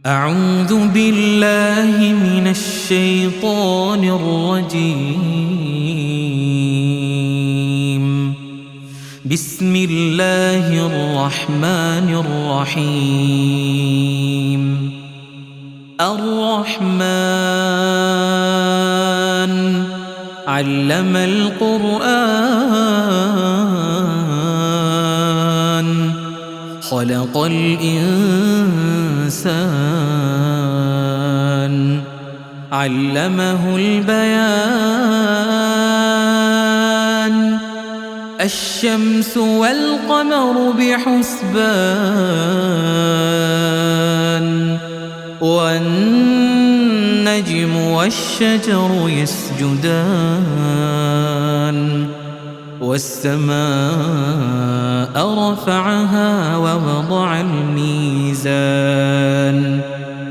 أعوذ بالله من الشيطان الرجيم. بسم الله الرحمن الرحيم. الرحمن علم القرآن خلق الإنسان علمه البيان. الشمس والقمر بحسبان والنجم والشجر يسجدان. والسماء رفعها ووضع الميزان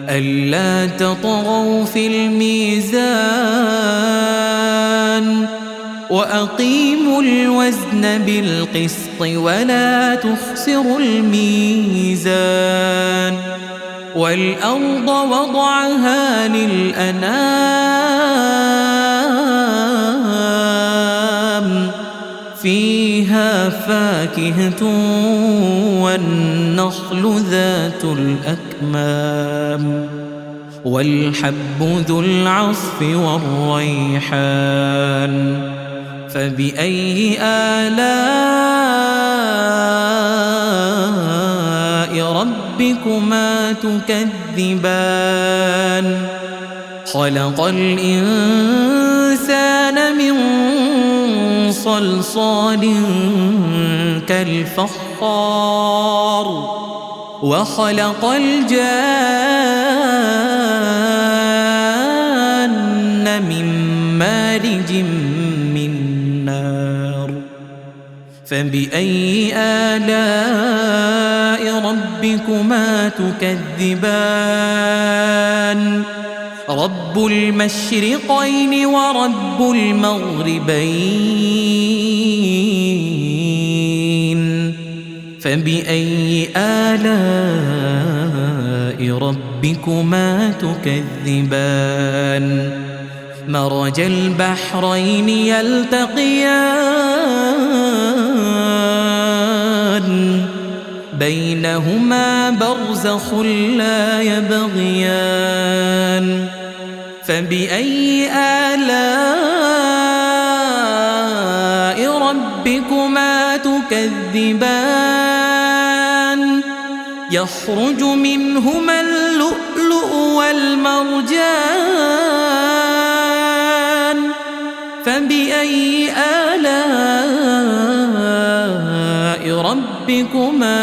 ألا تطغوا في الميزان وأقيموا الوزن بالقسط ولا تخسروا الميزان. والأرض وضعها للأنام فيها فاكهة والنخل ذات الأكمام والحب ذو العصف والريحان. فبأي آلاء ربكما تكذبان؟ خلق الإنسان من صلصال كالفخار وخلق الجان من مارج من نار. فبأي آلاء ربكما تكذبان؟ رب المشرقين ورب المغربين. فبأي آلاء ربكما تكذبان؟ مرج البحرين يلتقيان بينهما برزخ لا يبغيان. فبأي آلاء ربكما تكذبان؟ يخرج منهما اللؤلؤ والمرجان. فبأي آلاء ربكما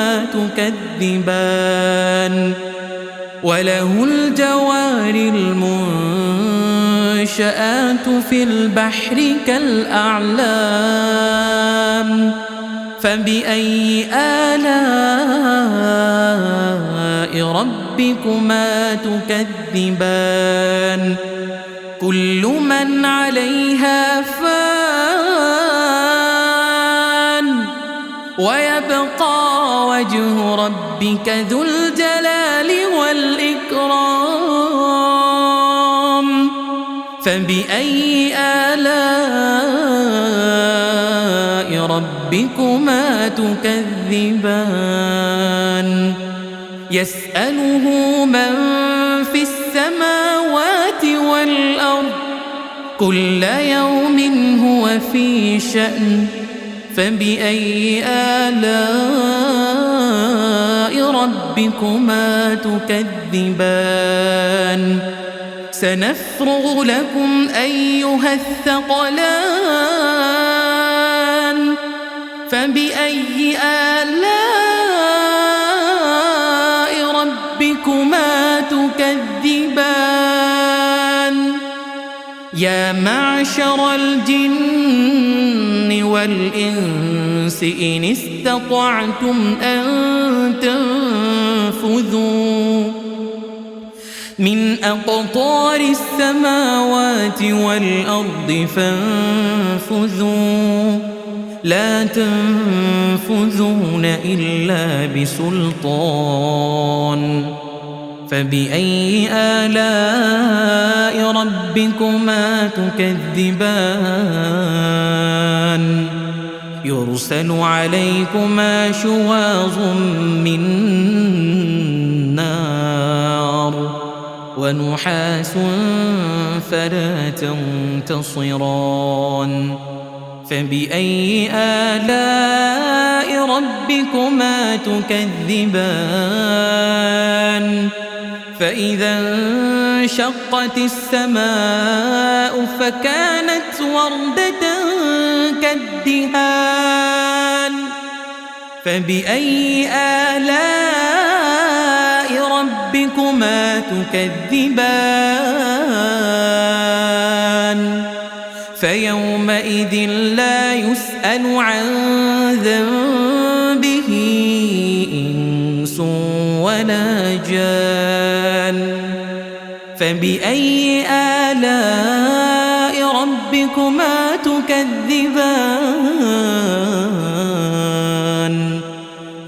تكذبان؟ وله الجوار المنشآت في البحر كالأعلام. فبأي آلاء ربكما تكذبان؟ كل من عليها فان ويبقى وجه ربك ذو الجلال والإكرام. فبأي آلاء ربكما تكذبان؟ يسأله من في السماوات والأرض كل يوم هو في شأن. فبأي آلاء ربكما تكذبان؟ سنفرغ لكم أيها الثقلان. فبأي آلاء ربكما تكذبان؟ يا معشر الجن والإنس إن استطعتم أن تنفذوا من أقطار السماوات والأرض فانفذوا لا تنفذون إلا بسلطان. فبأي آلاء ربكما تكذبان يرسل عليكما شواظ من نار ونحاس فلا تنتصران فبأي آلاء ربكما تكذبان فإذا انشقت السماء فكانت وردة كالدهان فبأي آلاء ربكما تكذبان فيومئذ لا يسأل عن ذنبه إنس ولا جان فبأي آلاء ربكما تكذبان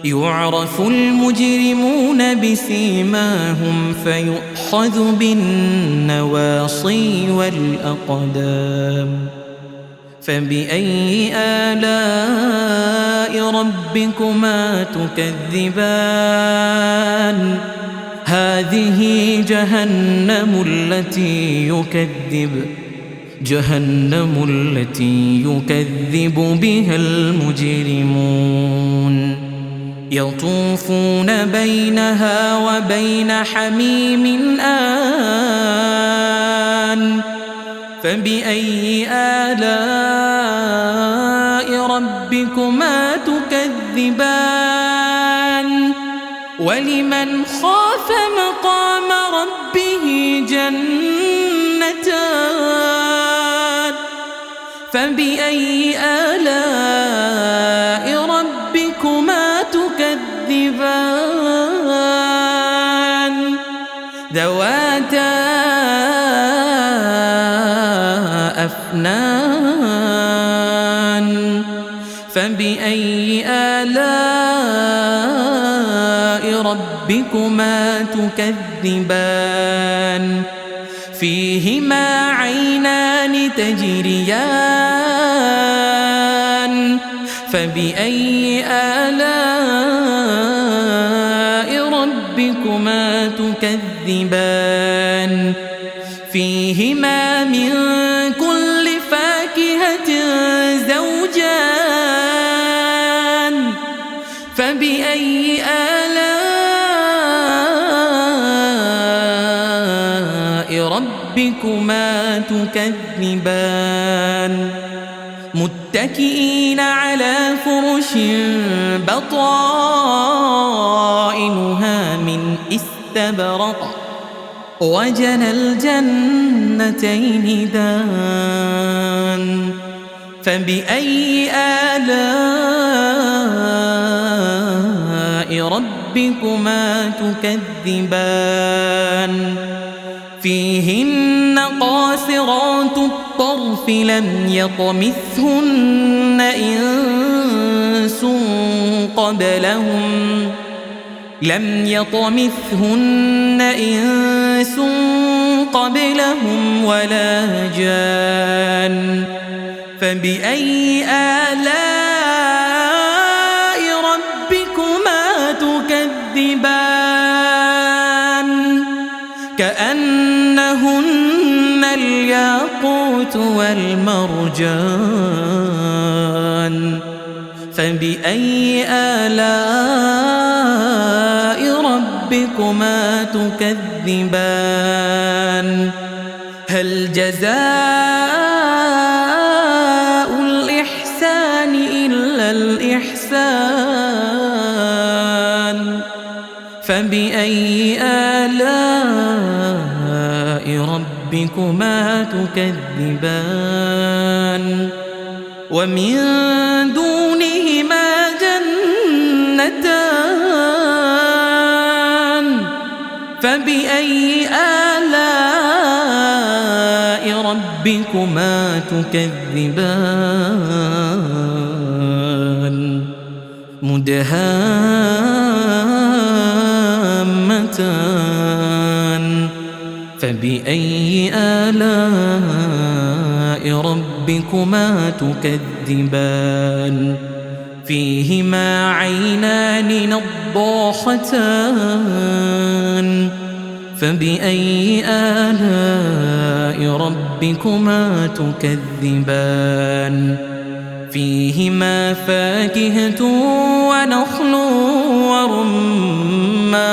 يعرف المجرمون بسيماهم فيؤخذ بالنواصي والأقدام فبأي آلاء ربكما تكذبان هذه جهنم التي يكذب بها المجرمون يطوفون بينها وبين حميم آن فبأي آلاء ربكما تكذبان ولمن خاف مقام ربه جنتان فبأي آلاء ربكما تكذبان ذواتا أفنان فبأي آلاء ربكما تكذبان فيهما عينان تجريان فبأي آلاء ربكما تكذبان فيهما من كل فاكهة زوجان فبأي آلاء ربكما تكذبان متكئين على فرش بطائنها من استبرق وجنى الجنتين دان فبأي آلاء ربكما تكذبان فيهن قاصرات الطرف لم يطمثهن إنس قبلهم ولا جان فبأي آلاء ربكما تكذبان كأنهن الياقوت والمرجان فبأي آلاء ربكما تكذبان هل جزاء الإحسان إلا الإحسان فبأي آلاء ربكما تكذبان ومن دونهما جنتان فبأي آلاء ربكما تكذبان مدهامتان فبأي آلاء ربكما تكذبان فيهما عينان نضاختان فبأي آلاء ربكما تكذبان فيهما فاكهة ونخل ورمان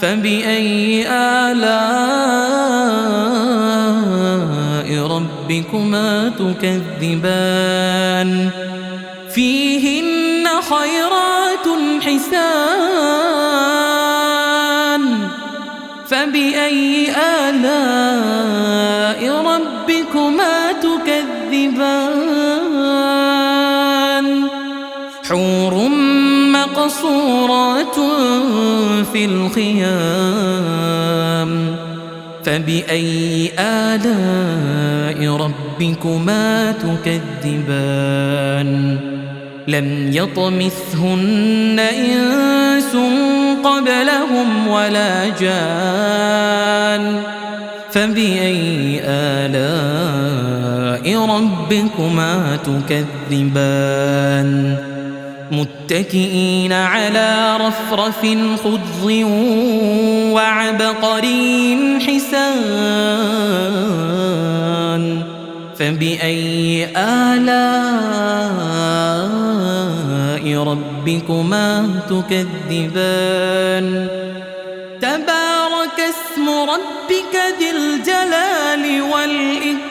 فبأي آلاء ربكما تكذبان فيهن خيرات حسان فبأي آلاء ربكما تكذبان حور مقصورات في الخيام فبأي آلاء ربكما تكذبان لم يطمثهن إنس قبلهم ولا جان فبأي آلاء ربكما تكذبان متكئين على رفرف خضر وعبقري حسان فبأي آلاء ربكما تكذبان تبارك اسم ربك ذي الجلال والإكرام